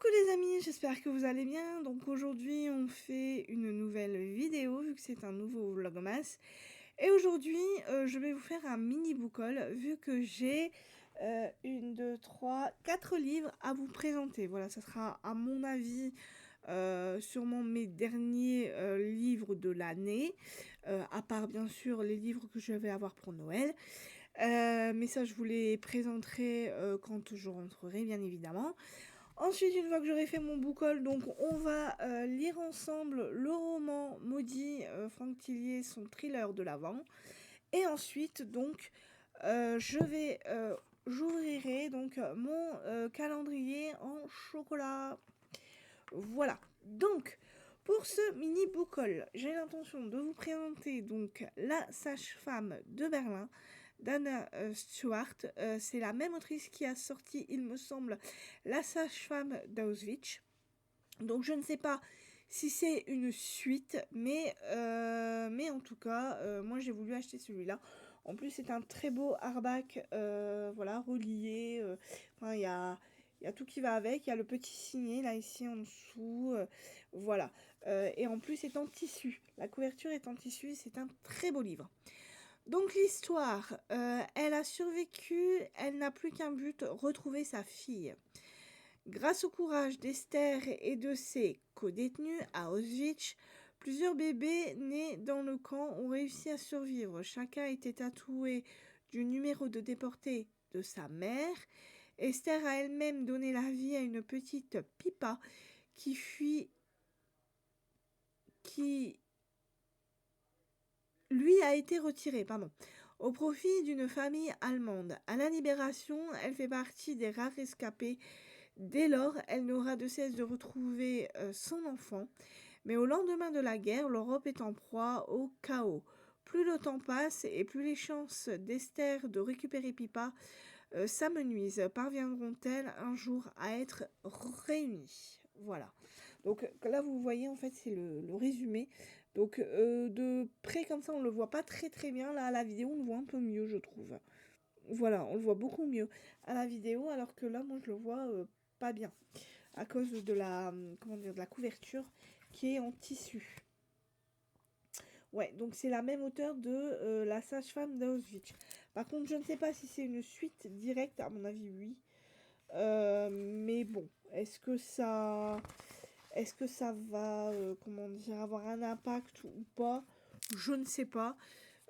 Coucou les amis, j'espère que vous allez bien. Donc aujourd'hui on fait une nouvelle vidéo vu que c'est un nouveau vlogmas. Et aujourd'hui je vais vous faire un mini book haul vu que j'ai 1, 2, 3, 4 livres à vous présenter. Voilà, ça sera à mon avis sûrement mes derniers livres de l'année. À part bien sûr les livres que je vais avoir pour Noël. Mais ça je vous les présenterai quand je rentrerai bien évidemment. Ensuite, une fois que j'aurai fait mon book haul, donc on va lire ensemble le roman maudit Franck Tillier, son thriller de l'Avent. Et ensuite, donc, j'ouvrirai donc mon calendrier en chocolat. Voilà. Donc, pour ce mini book haul, j'ai l'intention de vous présenter donc La Sage-Femme de Berlin d'Anna Stewart. C'est la même autrice qui a sorti, il me semble, La Sage-Femme d'Auschwitz. Donc je ne sais pas si c'est une suite, mais en tout cas, moi j'ai voulu acheter celui-là. En plus, c'est un très beau hardback, voilà, relié. Enfin, il y a tout qui va avec. Il y a le petit signet là ici en dessous, voilà. Et en plus, c'est en tissu. La couverture est en tissu. C'est un très beau livre. Donc l'histoire, elle a survécu. Elle n'a plus qu'un but, retrouver sa fille. Grâce au courage d'Esther et de ses co-détenus à Auschwitz, plusieurs bébés nés dans le camp ont réussi à survivre. Chacun était tatoué du numéro de déporté de sa mère. Esther a elle-même donné la vie à une petite Pipa qui qui lui a été retirée, au profit d'une famille allemande. À la libération, elle fait partie des rares escapés. Dès lors, elle n'aura de cesse de retrouver son enfant. Mais au lendemain de la guerre, l'Europe est en proie au chaos. Plus le temps passe et plus les chances d'Esther de récupérer Pipa s'amenuisent. Parviendront-elles un jour à être réunies? Voilà. Donc là, vous voyez, en fait, c'est le résumé. Donc de près comme ça, on ne le voit pas très très bien. Là, à la vidéo, on le voit un peu mieux, je trouve. Voilà, on le voit beaucoup mieux à la vidéo, alors que là, moi, je le vois pas bien à cause de la, comment dire, de la couverture qui est en tissu. Ouais, donc c'est la même auteure de La Sage-Femme d'Auschwitz. Par contre, je ne sais pas si c'est une suite directe, à mon avis, oui. Mais bon, est-ce que ça va, comment dire, avoir un impact ou pas? Je ne sais pas.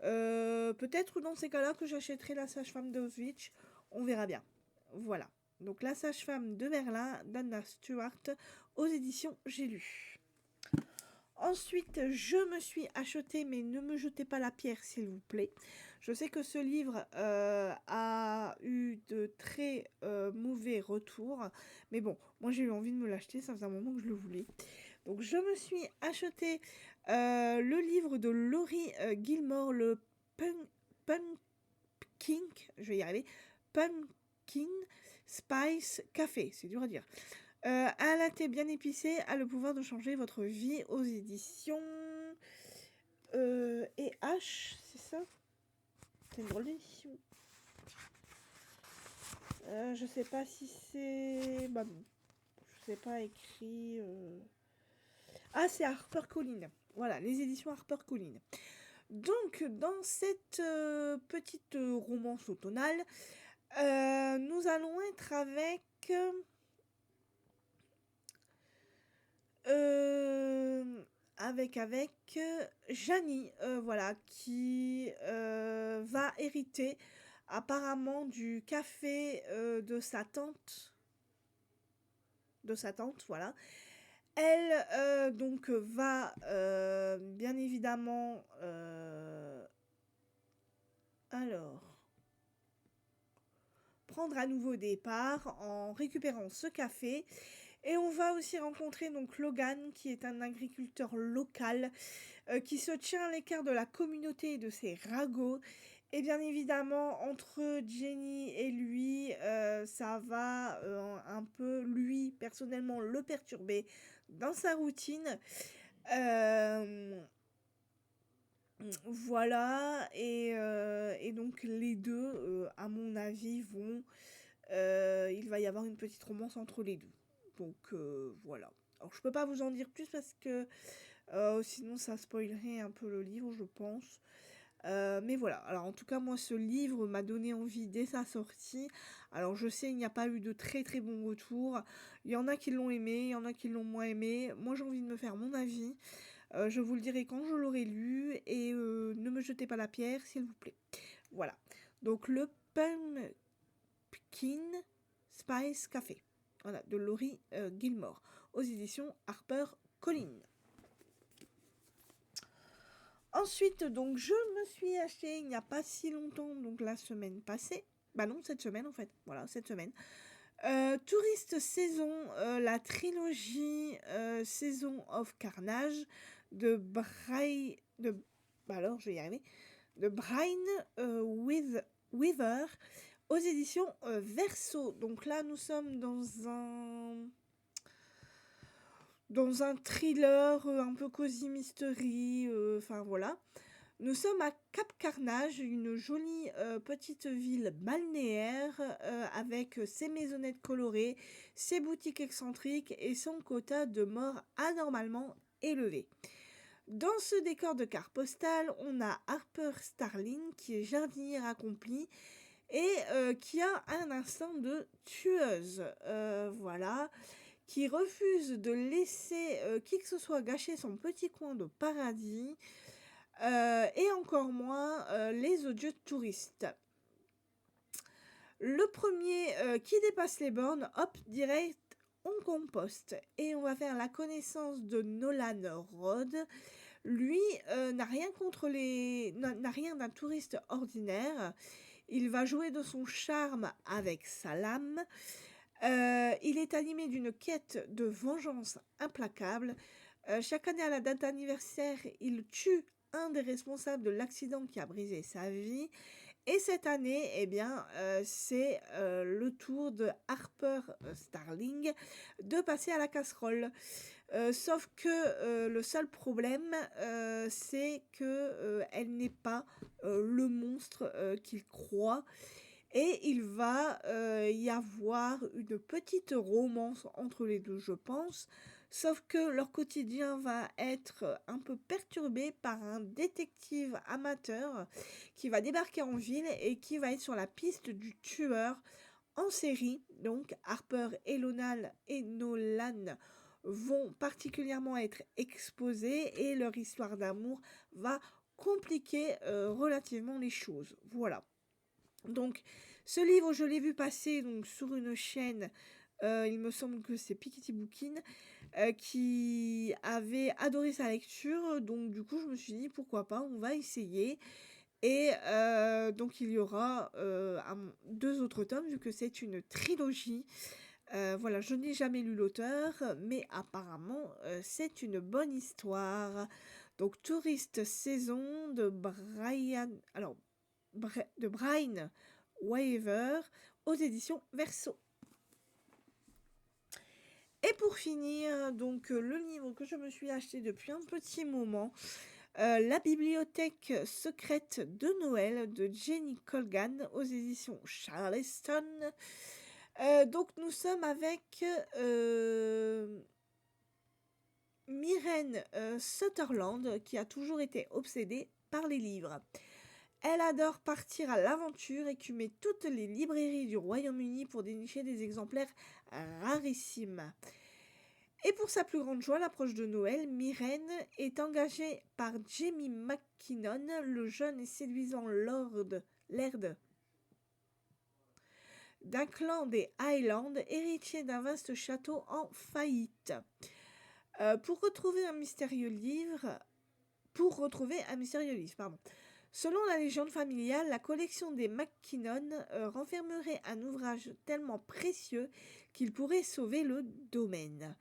Peut-être dans ces cas-là que j'achèterai La Sage-Femme d'Auschwitz. On verra bien. Voilà. Donc La Sage-Femme de Berlin d'Anna Stewart aux éditions J'ai lu. Ensuite, je me suis acheté, mais ne me jetez pas la pierre s'il vous plaît. Je sais que ce livre a eu de très mauvais retours. Mais bon, moi j'ai eu envie de me l'acheter, ça faisait un moment que je le voulais. Donc je me suis acheté le livre de Laurie Gilmore, le Pumpkin, je vais y arriver, Pumpkin Spice Café, c'est dur à dire. Un latte bien épicé a le pouvoir de changer votre vie aux éditions et H, c'est ça? C'est une drôle d'édition. Je sais pas si c'est... Bah, je sais pas écrit... Ah, c'est HarperCollins. Voilà, les éditions HarperCollins. Donc, dans cette petite romance automnale, nous allons être avec... Janie, voilà, qui va hériter apparemment du café de sa tante, voilà. Elle donc va bien évidemment alors prendre à nouveau départ en récupérant ce café. Et on va aussi rencontrer donc Logan, qui est un agriculteur local qui se tient à l'écart de la communauté et de ses ragots. Et bien évidemment, entre Jenny et lui, ça va un peu, lui, personnellement, le perturber dans sa routine. Voilà, et donc les deux, à mon avis, il va y avoir une petite romance entre les deux. Donc voilà. Alors je peux pas vous en dire plus parce que sinon ça spoilerait un peu le livre, je pense. Mais voilà, alors en tout cas moi ce livre m'a donné envie dès sa sortie. Alors je sais il n'y a pas eu de très très bons retours. Il y en a qui l'ont aimé, il y en a qui l'ont moins aimé. Moi j'ai envie de me faire mon avis. Je vous le dirai quand je l'aurai lu et ne me jetez pas la pierre s'il vous plaît. Voilà. Donc le Pumpkin Spice Café. Voilà, de Laurie Gilmore aux éditions HarperCollins. Ensuite, donc, je me suis acheté il n'y a pas si longtemps, donc la semaine passée. Bah non, cette semaine en fait. Voilà, cette semaine. Touriste Saison, la trilogie Saison of Carnage de bah alors, je vais y arriver. De Brian Weaver aux éditions Verso. Donc là, nous sommes dans un thriller un peu cosy mystery, enfin voilà. Nous sommes à Cap Carnage, une jolie petite ville balnéaire avec ses maisonnettes colorées, ses boutiques excentriques et son quota de morts anormalement élevé. Dans ce décor de carte postale, on a Harper Starling qui est jardinière accomplie et qui a un instinct de tueuse. Voilà. Qui refuse de laisser qui que ce soit gâcher son petit coin de paradis, et encore moins les odieux touristes. Le premier qui dépasse les bornes, hop, direct, on composte. Et on va faire la connaissance de Nolan Rod. Lui n'a rien d'un touriste ordinaire. Il va jouer de son charme avec sa lame. Il est animé d'une quête de vengeance implacable. Chaque année à la date d'anniversaire, il tue un des responsables de l'accident qui a brisé sa vie. Et cette année, eh bien, c'est le tour de Harper Starling de passer à la casserole. Sauf que le seul problème, c'est que elle n'est pas le monstre qu'il croit. Et il va y avoir une petite romance entre les deux, je pense. Sauf que leur quotidien va être un peu perturbé par un détective amateur qui va débarquer en ville et qui va être sur la piste du tueur en série. Donc Harper et Nolan vont particulièrement être exposés et leur histoire d'amour va compliquer relativement les choses. Voilà. Donc, ce livre, je l'ai vu passer donc, sur une chaîne, il me semble que c'est Piketty Bookin, qui avait adoré sa lecture. Donc, du coup, je me suis dit, pourquoi pas, on va essayer. Et donc, il y aura 2 autres tomes, vu que c'est une trilogie. Voilà, je n'ai jamais lu l'auteur, mais apparemment, c'est une bonne histoire. Donc, Touriste Saison de Brian Weaver aux éditions Verso. Et pour finir, donc le livre que je me suis acheté depuis un petit moment, La bibliothèque secrète de Noël de Jenny Colgan aux éditions Charleston. Donc nous sommes avec Myrène Sutherland qui a toujours été obsédée par les livres. Elle adore partir à l'aventure, écumer toutes les librairies du Royaume-Uni pour dénicher des exemplaires rarissimes. Et pour sa plus grande joie, à l'approche de Noël, Myrène est engagée par Jamie McKinnon, le jeune et séduisant laird d'un clan des Highlands, héritier d'un vaste château en faillite. Pour retrouver un mystérieux livre, Selon la légende familiale, la collection des McKinnon renfermerait un ouvrage tellement précieux qu'il pourrait sauver le domaine.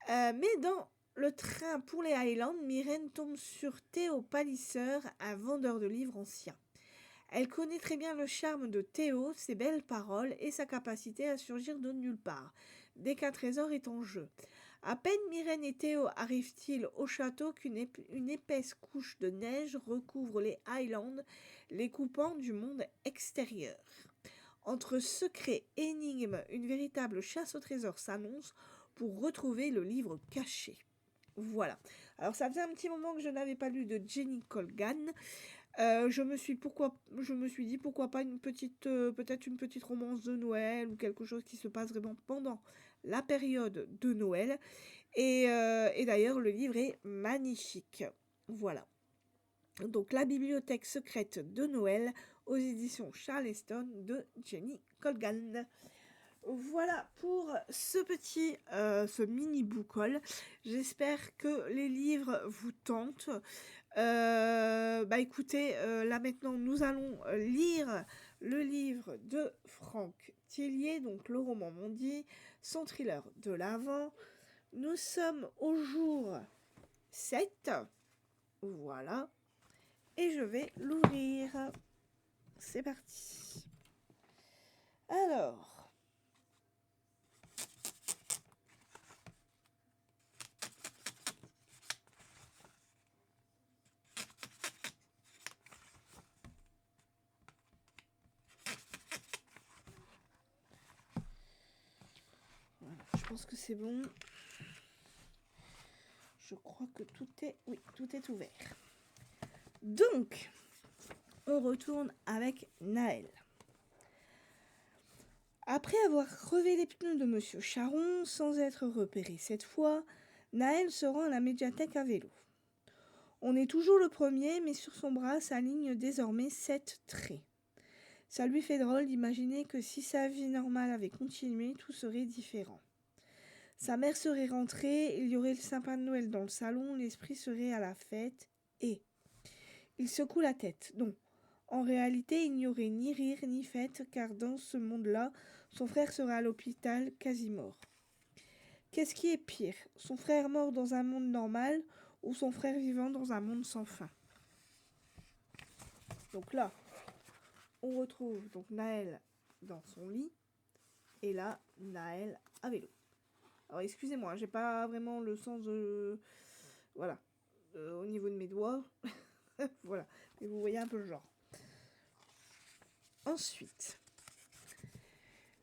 Mais dans le train pour les Highlands, Myrène tombe sur Théo Palliser, un vendeur de livres anciens. Elle connaît très bien le charme de Théo, ses belles paroles et sa capacité à surgir de nulle part, dès qu'un trésor est en jeu. À peine Myrène et Théo arrivent-ils au château qu'une épaisse couche de neige recouvre les Highlands, les coupant du monde extérieur. Entre secrets, énigmes, une véritable chasse au trésor s'annonce pour retrouver le livre caché. Voilà. Alors ça faisait un petit moment que je n'avais pas lu de Jenny Colgan. Je me suis dit pourquoi pas peut-être une petite romance de Noël ou quelque chose qui se passe vraiment pendant la période de Noël. Et d'ailleurs, le livre est magnifique. Voilà. Donc, La bibliothèque secrète de Noël aux éditions Charleston de Jenny Colgan. Voilà pour ce mini book haul. J'espère que les livres vous tentent. Écoutez, là maintenant, nous allons lire le livre de Franck Thiélier, donc le roman Mondi, son thriller de l'Avent. Nous sommes au jour 7. Voilà. Et je vais l'ouvrir. C'est parti. Alors. Voilà, je pense que c'est bon. Je crois que tout est ouvert. Donc, on retourne avec Naël. Après avoir crevé les pneus de Monsieur Charon, sans être repéré cette fois, Naël se rend à la médiathèque à vélo. On est toujours le premier, mais sur son bras s'alignent désormais 7 traits. Ça lui fait drôle d'imaginer que si sa vie normale avait continué, tout serait différent. Sa mère serait rentrée, il y aurait le sapin de Noël dans le salon, l'esprit serait à la fête, et... Il secoue la tête. Non. En réalité, il n'y aurait ni rire ni fête, car dans ce monde-là, son frère serait à l'hôpital, quasi mort. Qu'est-ce qui est pire, son frère mort dans un monde normal ou son frère vivant dans un monde sans fin? Donc là, on retrouve donc Naël dans son lit, et là, Naël à vélo. Alors excusez-moi, j'ai pas vraiment le sens de... Voilà. Au niveau de mes doigts. Voilà. Mais vous voyez un peu le genre. Ensuite,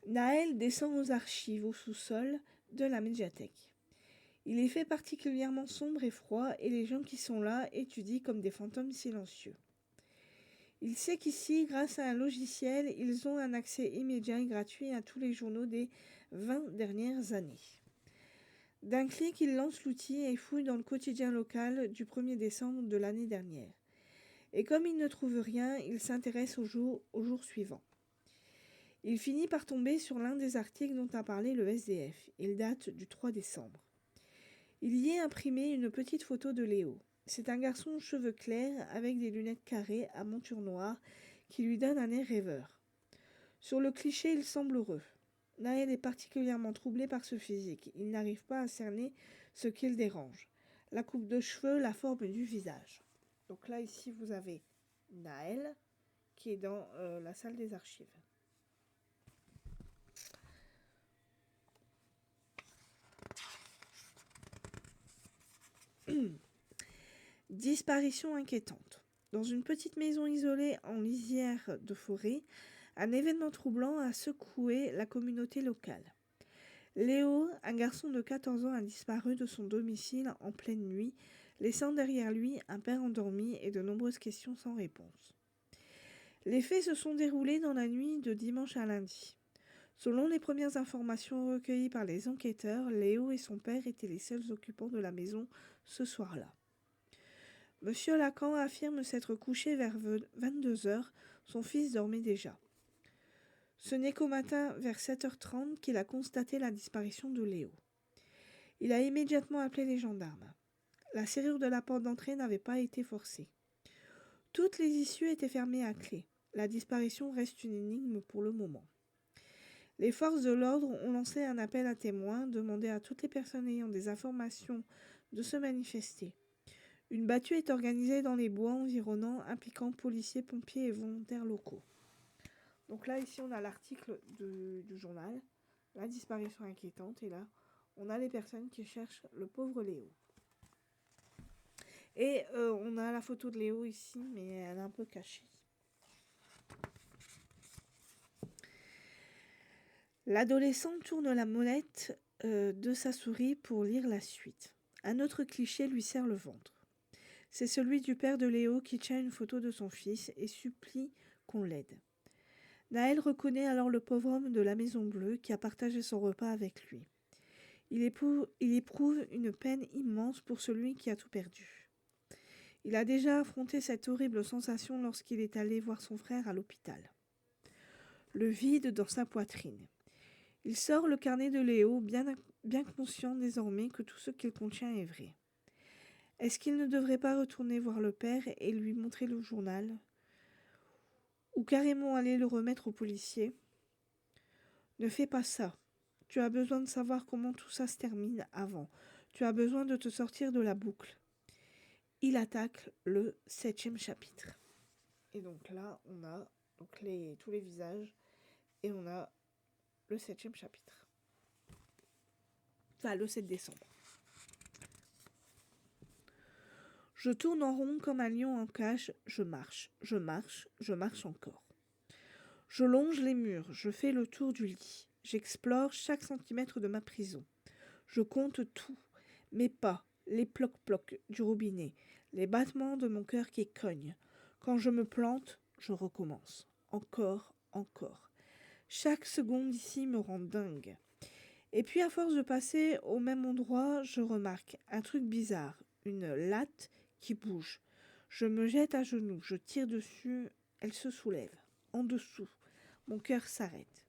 Naël descend aux archives au sous-sol de la médiathèque. Il est fait particulièrement sombre et froid et les gens qui sont là étudient comme des fantômes silencieux. Il sait qu'ici, grâce à un logiciel, ils ont un accès immédiat et gratuit à tous les journaux des 20 dernières années. D'un clic, il lance l'outil et fouille dans le quotidien local du 1er décembre de l'année dernière. Et comme il ne trouve rien, il s'intéresse au jour suivant. Il finit par tomber sur l'un des articles dont a parlé le SDF. Il date du 3 décembre. Il y est imprimé une petite photo de Léo. C'est un garçon aux cheveux clairs avec des lunettes carrées à monture noire qui lui donne un air rêveur. Sur le cliché, il semble heureux. Naël est particulièrement troublé par ce physique. Il n'arrive pas à cerner ce qui le dérange. La coupe de cheveux, la forme du visage. Donc là, ici, vous avez Naël qui est dans la salle des archives. Disparition inquiétante. Dans une petite maison isolée en lisière de forêt, un événement troublant a secoué la communauté locale. Léo, un garçon de 14 ans, a disparu de son domicile en pleine nuit, laissant derrière lui un père endormi et de nombreuses questions sans réponse. Les faits se sont déroulés dans la nuit de dimanche à lundi. Selon les premières informations recueillies par les enquêteurs, Léo et son père étaient les seuls occupants de la maison ce soir-là. Monsieur Lacan affirme s'être couché vers 22 heures, son fils dormait déjà. Ce n'est qu'au matin, vers 7h30, qu'il a constaté la disparition de Léo. Il a immédiatement appelé les gendarmes. La serrure de la porte d'entrée n'avait pas été forcée. Toutes les issues étaient fermées à clé. La disparition reste une énigme pour le moment. Les forces de l'ordre ont lancé un appel à témoins, demandé à toutes les personnes ayant des informations de se manifester. Une battue est organisée dans les bois environnants, impliquant policiers, pompiers et volontaires locaux. Donc là, ici, on a l'article du journal, la disparition inquiétante, et là, on a les personnes qui cherchent le pauvre Léo. Et on a la photo de Léo ici, mais elle est un peu cachée. L'adolescent tourne la molette de sa souris pour lire la suite. Un autre cliché lui serre le ventre. C'est celui du père de Léo qui tient une photo de son fils et supplie qu'on l'aide. Naël reconnaît alors le pauvre homme de la Maison Bleue qui a partagé son repas avec lui. Il éprouve une peine immense pour celui qui a tout perdu. Il a déjà affronté cette horrible sensation lorsqu'il est allé voir son frère à l'hôpital. Le vide dans sa poitrine. Il sort le carnet de Léo, bien conscient désormais que tout ce qu'il contient est vrai. Est-ce qu'il ne devrait pas retourner voir le père et lui montrer le journal ? Ou carrément aller le remettre au policier ? Ne fais pas ça. Tu as besoin de savoir comment tout ça se termine avant. Tu as besoin de te sortir de la boucle. Il attaque le 7e chapitre. Et donc là, on a tous les visages et on a le 7e chapitre. Enfin, le 7 décembre. Je tourne en rond comme un lion en cage, je marche encore. Je longe les murs, je fais le tour du lit. J'explore chaque centimètre de ma prison. Je compte tout, mes pas, les ploc-ploc du robinet, les battements de mon cœur qui cognent. Quand je me plante, je recommence. Encore. Chaque seconde ici me rend dingue. Et puis à force de passer au même endroit, je remarque un truc bizarre, une latte qui bouge. Je me jette à genoux, je tire dessus, elle se soulève. En dessous, mon cœur s'arrête.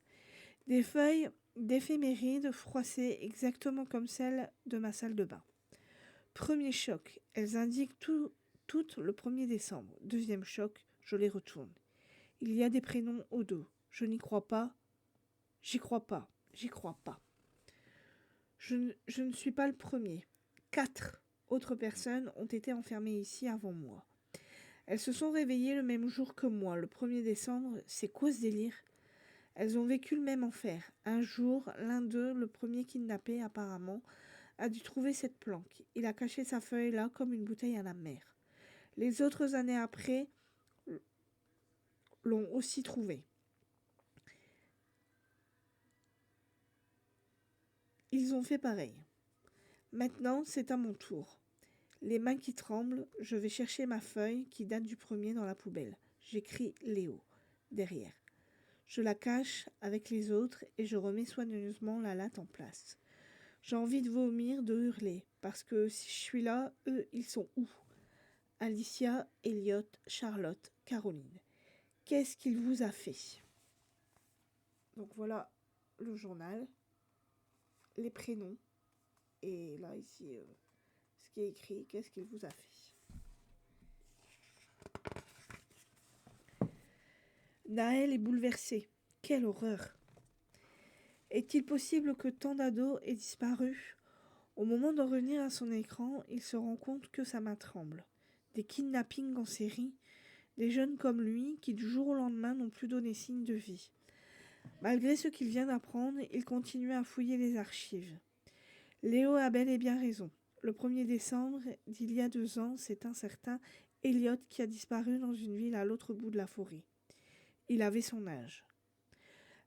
Des feuilles d'éphémérides froissées exactement comme celles de ma salle de bain. Premier choc, elles indiquent toutes le 1er décembre. Deuxième choc, je les retourne. Il y a des prénoms au dos. Je n'y crois pas. J'y crois pas. Je ne suis pas le premier. 4 autres personnes ont été enfermées ici avant moi. Elles se sont réveillées le même jour que moi, le 1er décembre. C'est quoi ce délire ? Elles ont vécu le même enfer. Un jour, l'un d'eux, le premier kidnappé apparemment, a dû trouver cette planque. Il a caché sa feuille là comme une bouteille à la mer. Les autres années après l'ont aussi trouvée. Ils ont fait pareil. Maintenant, c'est à mon tour. Les mains qui tremblent, je vais chercher ma feuille qui date du premier dans la poubelle. J'écris Léo derrière. Je la cache avec les autres et je remets soigneusement la latte en place. J'ai envie de vomir, de hurler, parce que si je suis là, eux, ils sont où ? Alicia, Elliot, Charlotte, Caroline. Qu'est-ce qu'il vous a fait ? Donc voilà le journal, les prénoms, et là ici, ce qui est écrit, qu'est-ce qu'il vous a fait ? Naël est bouleversé. Quelle horreur ! Est-il possible que tant d'ados aient disparu ? Au moment d'en revenir à son écran, il se rend compte que sa main tremble. Des kidnappings en série, des jeunes comme lui qui du jour au lendemain n'ont plus donné signe de vie. Malgré ce qu'il vient d'apprendre, il continue à fouiller les archives. Léo a bel et bien raison. Le 1er décembre d'il y a 2 ans, c'est un certain Elliot qui a disparu dans une ville à l'autre bout de la forêt. Il avait son âge.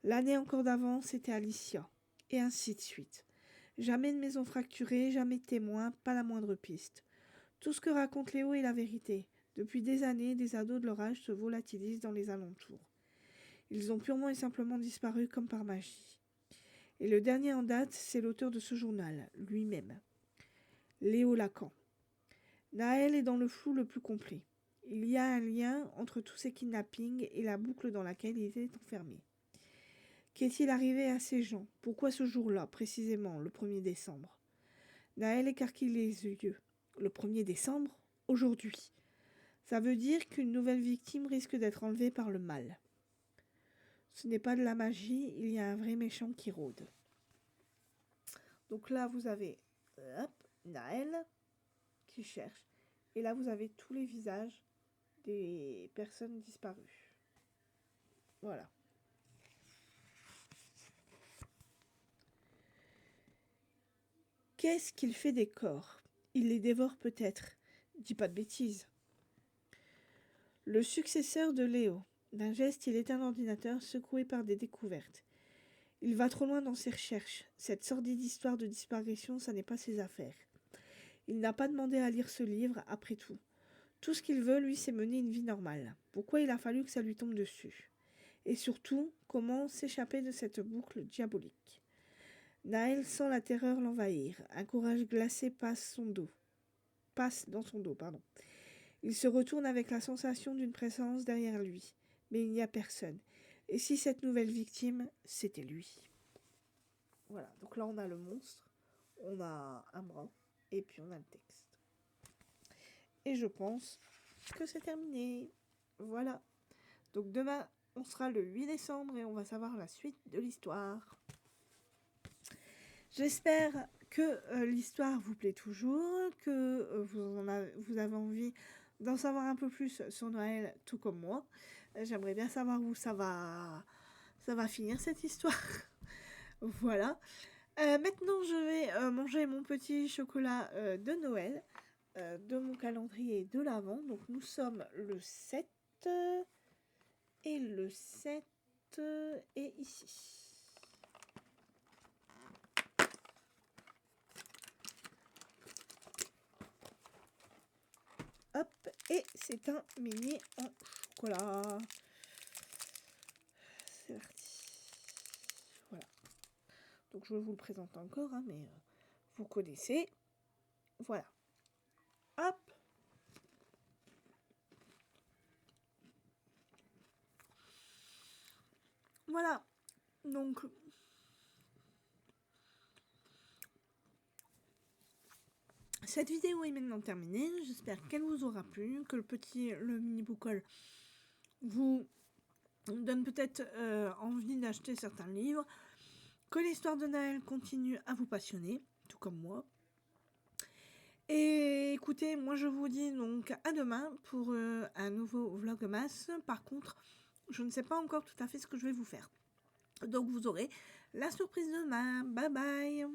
L'année encore d'avant, c'était Alicia. Et ainsi de suite. Jamais de maison fracturée, jamais de témoin, pas la moindre piste. Tout ce que raconte Léo est la vérité. Depuis des années, des ados de leur âge se volatilisent dans les alentours. Ils ont purement et simplement disparu comme par magie. Et le dernier en date, c'est l'auteur de ce journal, lui-même. Léo Lacan. Naël est dans le flou le plus complet. Il y a un lien entre tous ces kidnappings et la boucle dans laquelle il était enfermé. Qu'est-il arrivé à ces gens ? Pourquoi ce jour-là, précisément, le 1er décembre ? Naël écarquille les yeux. Le 1er décembre ? Aujourd'hui. Ça veut dire qu'une nouvelle victime risque d'être enlevée par le mal. Ce n'est pas de la magie, il y a un vrai méchant qui rôde. Donc là, vous avez Naël qui cherche. Et là, vous avez tous les visages des personnes disparues. Voilà. Qu'est-ce qu'il fait des corps ? Il les dévore peut-être. Dis pas de bêtises. Le successeur de Léo. D'un geste, il éteint l'ordinateur secoué par des découvertes. Il va trop loin dans ses recherches. Cette sordide histoire de disparition, ça n'est pas ses affaires. Il n'a pas demandé à lire ce livre, après tout. Tout ce qu'il veut, lui, c'est mener une vie normale. Pourquoi il a fallu que ça lui tombe dessus? Et surtout, comment s'échapper de cette boucle diabolique? Naël sent la terreur l'envahir. Un courage glacé passe dans son dos. Il se retourne avec la sensation d'une présence derrière lui. Mais il n'y a personne. Et si cette nouvelle victime, c'était lui? Voilà, donc là on a le monstre, on a un bras, et puis on a le texte. Et je pense que c'est terminé. Voilà. Donc demain, on sera le 8 décembre et on va savoir la suite de l'histoire. J'espère que l'histoire vous plaît toujours, que vous avez envie d'en savoir un peu plus sur Noël, tout comme moi. J'aimerais bien savoir où ça va finir cette histoire. Voilà. Maintenant, je vais manger mon petit chocolat de Noël, de mon calendrier de l'Avent. Donc, nous sommes le 7 et le 7 est ici. Hop, et c'est un mini en chocolat. C'est parti. Voilà. Donc je vous le présente encore, hein, mais vous connaissez. Voilà. Hop. Voilà. Donc cette vidéo est maintenant terminée. J'espère qu'elle vous aura plu, que le mini bookhaul vous donne peut-être envie d'acheter certains livres, que l'histoire de Naël continue à vous passionner, tout comme moi. Et écoutez, moi je vous dis donc à demain pour un nouveau vlogmas. Par contre, je ne sais pas encore tout à fait ce que je vais vous faire. Donc vous aurez la surprise demain. Bye bye!